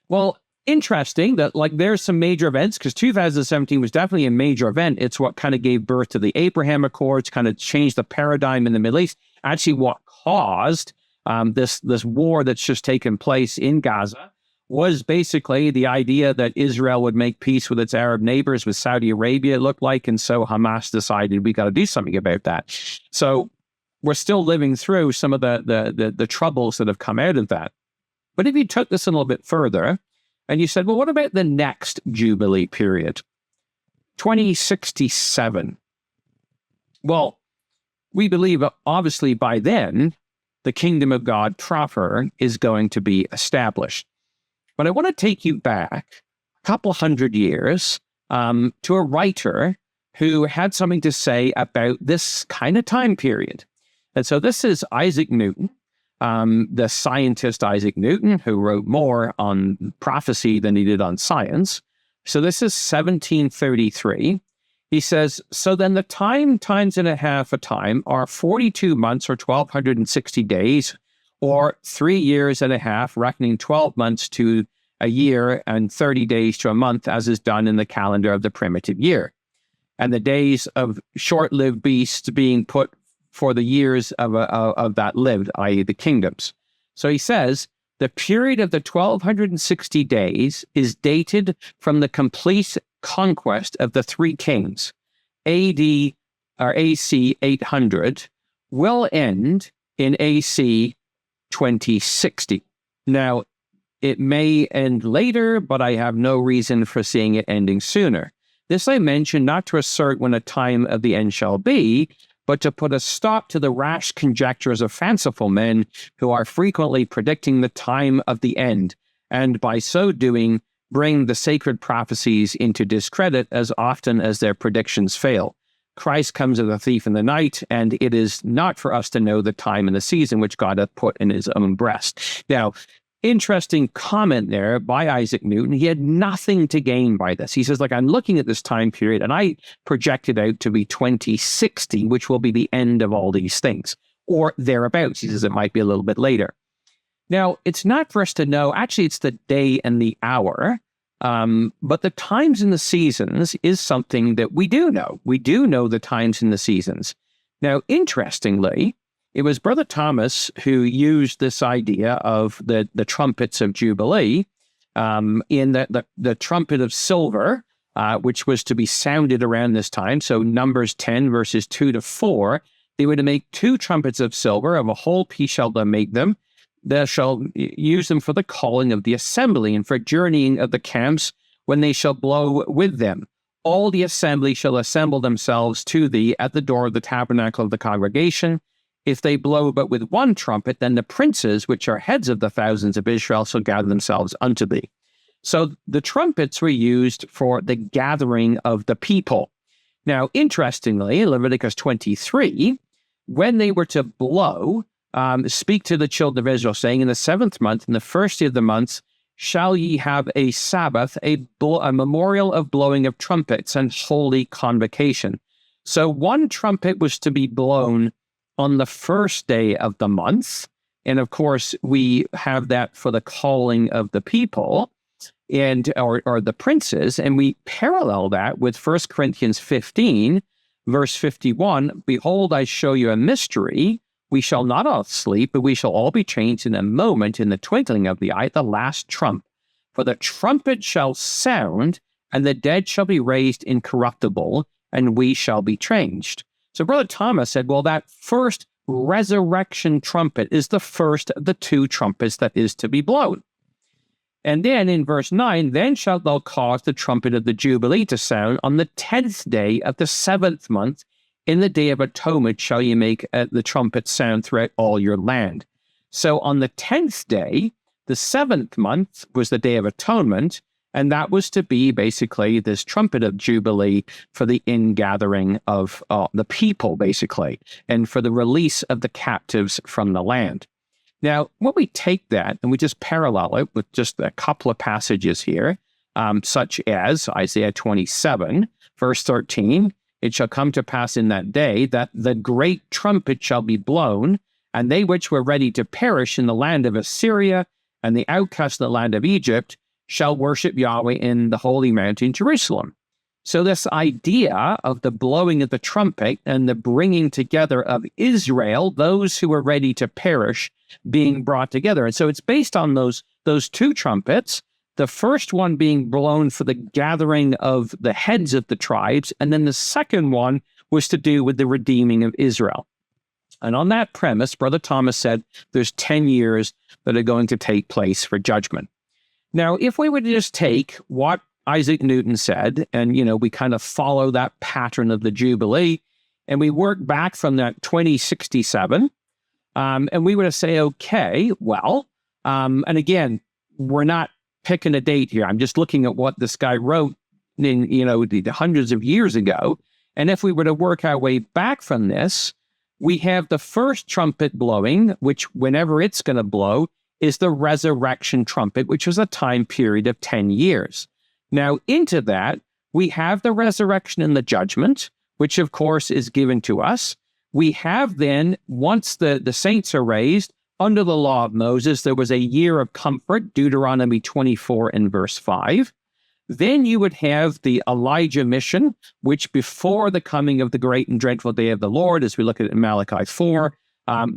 Well, interesting that there's some major events, because 2017 was definitely a major event. It's what kind of gave birth to the Abraham Accords, kind of changed the paradigm in the Middle East. Actually, what caused this war that's just taken place in Gaza was basically the idea that Israel would make peace with its Arab neighbors, with Saudi Arabia, it looked like, and so Hamas decided we got to do something about that. So we're still living through some of the troubles that have come out of that. But if you took this a little bit further, and you said, well, what about the next Jubilee period? 2067. Well, we believe, obviously, by then, the kingdom of God proper is going to be established. But I want to take you back a couple hundred years to a writer who had something to say about this kind of time period. And so this is Isaac Newton, the scientist Isaac Newton, who wrote more on prophecy than he did on science. So this is 1733. He says, so then the times and a half a time are 42 months or 1,260 days, or 3 years and a half, reckoning 12 months to a year and 30 days to a month, as is done in the calendar of the primitive year. And the days of short-lived beasts being put for the years of that lived, i.e. the kingdoms. So he says, the period of the 1,260 days is dated from the complete conquest of the three kings, AD or AC 800, will end in AC 2060. Now, it may end later, but I have no reason for seeing it ending sooner. This I mention not to assert when a time of the end shall be, but to put a stop to the rash conjectures of fanciful men who are frequently predicting the time of the end, and by so doing, bring the sacred prophecies into discredit as often as their predictions fail. Christ comes as a thief in the night, and it is not for us to know the time and the season which God hath put in his own breast. Now, interesting comment there by Isaac Newton. He had nothing to gain by this. He says, I'm looking at this time period, and I project it out to be 2060, which will be the end of all these things, or thereabouts. He says it might be a little bit later. Now, it's not for us to know, actually, it's the day and the hour, but the times and the seasons is something that we do know. We do know the times and the seasons. Now, interestingly, it was Brother Thomas who used this idea of the trumpets of Jubilee in the trumpet of silver, which was to be sounded around this time. So Numbers 10, verses 2 to 4, they were to make 2 trumpets of silver, of a whole piece shall they make them. They shall use them for the calling of the assembly and for journeying of the camps when they shall blow with them. All the assembly shall assemble themselves to thee at the door of the tabernacle of the congregation, If they blow but with one trumpet, then the princes, which are heads of the thousands of Israel, shall gather themselves unto thee. So the trumpets were used for the gathering of the people. Now, interestingly, in Leviticus 23, when they were to blow, speak to the children of Israel, saying, in the 7th month, in the first day of the months, shall ye have a Sabbath, a memorial of blowing of trumpets and holy convocation. So one trumpet was to be blown on the first day of the month. And of course, we have that for the calling of the people and or the princes. And we parallel that with 1 Corinthians 15, verse 51. Behold, I show you a mystery. We shall not all sleep, but we shall all be changed in a moment, in the twinkling of the eye, at the last trump. For the trumpet shall sound, and the dead shall be raised incorruptible, and we shall be changed. So Brother Thomas said, well, that first resurrection trumpet is the first of the two trumpets that is to be blown. And then in verse 9, then shalt thou cause the trumpet of the Jubilee to sound on the 10th day of the 7th month. In the day of atonement shall ye make the trumpet sound throughout all your land. So on the 10th day, the 7th month was the day of atonement, and that was to be basically this trumpet of Jubilee for the ingathering of the people, basically, and for the release of the captives from the land. Now, when we take that and we just parallel it with just a couple of passages here, such as Isaiah 27, verse 13, it shall come to pass in that day that the great trumpet shall be blown, and they which were ready to perish in the land of Assyria and the outcasts of the land of Egypt shall worship Yahweh in the holy mountain Jerusalem. So this idea of the blowing of the trumpet and the bringing together of Israel, those who were ready to perish, being brought together. And so it's based on those two trumpets, the first one being blown for the gathering of the heads of the tribes, and then the second one was to do with the redeeming of Israel. And on that premise, Brother Thomas said there's 10 years that are going to take place for judgment. Now, if we were to just take what Isaac Newton said, and, we kind of follow that pattern of the Jubilee, and we work back from that 2067, and we were to say, okay, well, and again, we're not picking a date here. I'm just looking at what this guy wrote in, the hundreds of years ago. And if we were to work our way back from this, we have the first trumpet blowing, which whenever it's going to blow, is the resurrection trumpet, which was a time period of 10 years. Now, into that, we have the resurrection and the judgment, which of course is given to us. We have then, once the saints are raised, under the law of Moses, there was a year of comfort, Deuteronomy 24 and verse 5. Then you would have the Elijah mission, which before the coming of the great and dreadful day of the Lord, as we look at it in Malachi 4,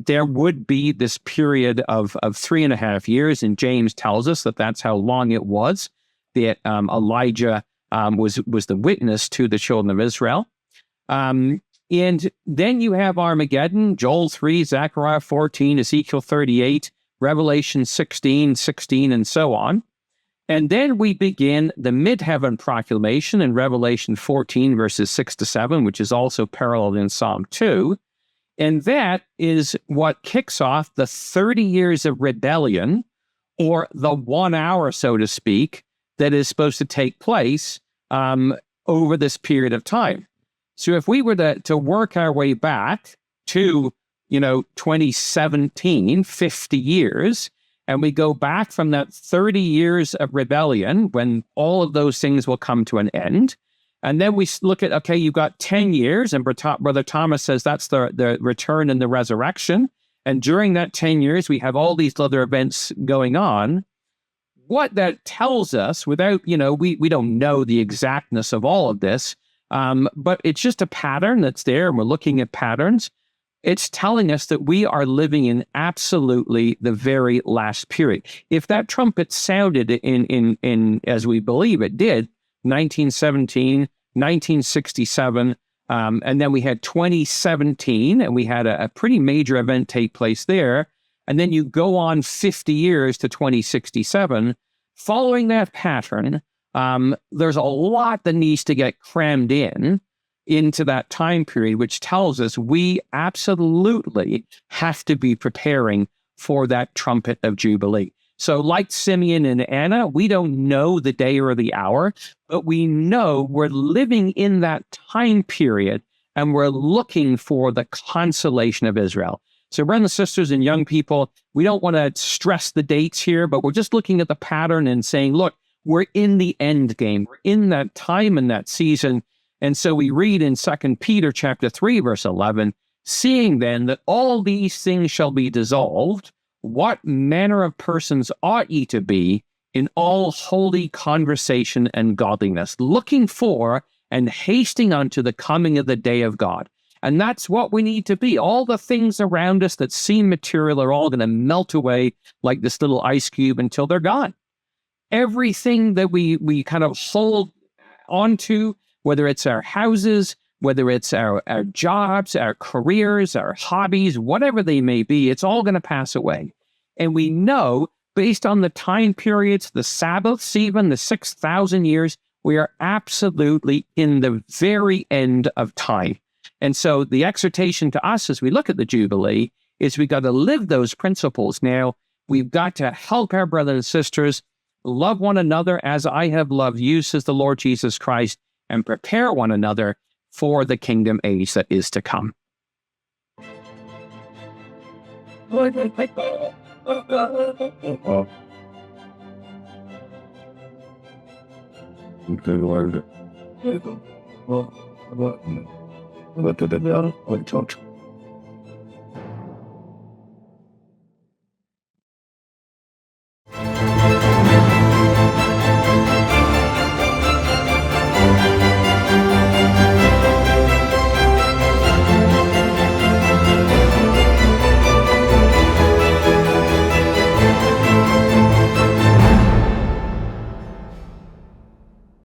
there would be this period of 3.5 years, and James tells us that that's how long it was that Elijah was the witness to the children of Israel. And then you have Armageddon, Joel 3, Zechariah 14, Ezekiel 38, Revelation 16, and so on. And then we begin the mid-heaven proclamation in Revelation 14, verses 6 to 7, which is also paralleled in Psalm 2. And that is what kicks off the 30 years of rebellion, or the 1 hour, so to speak, that is supposed to take place over this period of time. So if we were to work our way back to, 2017, 50 years, and we go back from that 30 years of rebellion when all of those things will come to an end, and then we look at, okay, you've got 10 years, and Brother Thomas says that's the return and the resurrection, and during that 10 years, we have all these other events going on. What that tells us, without, we don't know the exactness of all of this, but it's just a pattern that's there, and we're looking at patterns. It's telling us that we are living in absolutely the very last period. If that trumpet sounded in as we believe it did, 1917, 1967, and then we had 2017, and we had a pretty major event take place there, and then you go on 50 years to 2067, following that pattern, there's a lot that needs to get crammed in. into that time period, which tells us we absolutely have to be preparing for that trumpet of Jubilee. So like Simeon and Anna, we don't know the day or the hour, but we know we're living in that time period and we're looking for the consolation of Israel. So brothers and sisters and young people, we don't want to stress the dates here, but we're just looking at the pattern and saying, look, we're in the end game. We're in that time and that season. And so we read in 2 Peter chapter 3, verse 11, seeing then that all these things shall be dissolved, what manner of persons ought ye to be in all holy conversation and godliness, looking for and hasting unto the coming of the day of God. And that's what we need to be. All the things around us that seem material are all going to melt away like this little ice cube until they're gone. Everything that we kind of hold onto, whether it's our houses, whether it's our jobs, our careers, our hobbies, whatever they may be, it's all going to pass away. And we know, based on the time periods, the Sabbaths, even the 6,000 years, we are absolutely in the very end of time. And so the exhortation to us as we look at the Jubilee is we got to live those principles. Now, we've got to help our brothers and sisters love one another as I have loved you, says the Lord Jesus Christ, and prepare one another for the kingdom age that is to come.